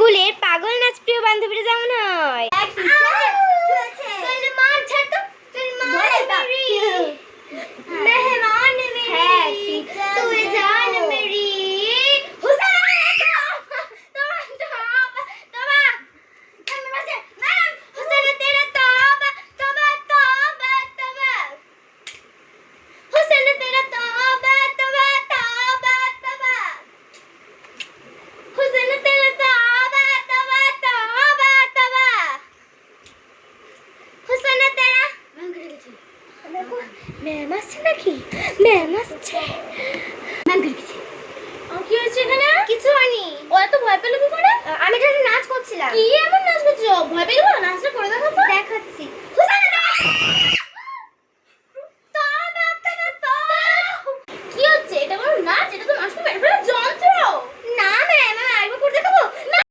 স্কুলের পাগল নাচ প্রিয় বান্ধবীরা যেমন হয়। ম্যাম আসছে নাকি? ম্যাম আসছে। ম্যাম কি হয়েছে এখানে? কিছু হয়নি। ও এত ভয় পেল কি করে? আমি এখানে নাচ করছিলাম। কি এমন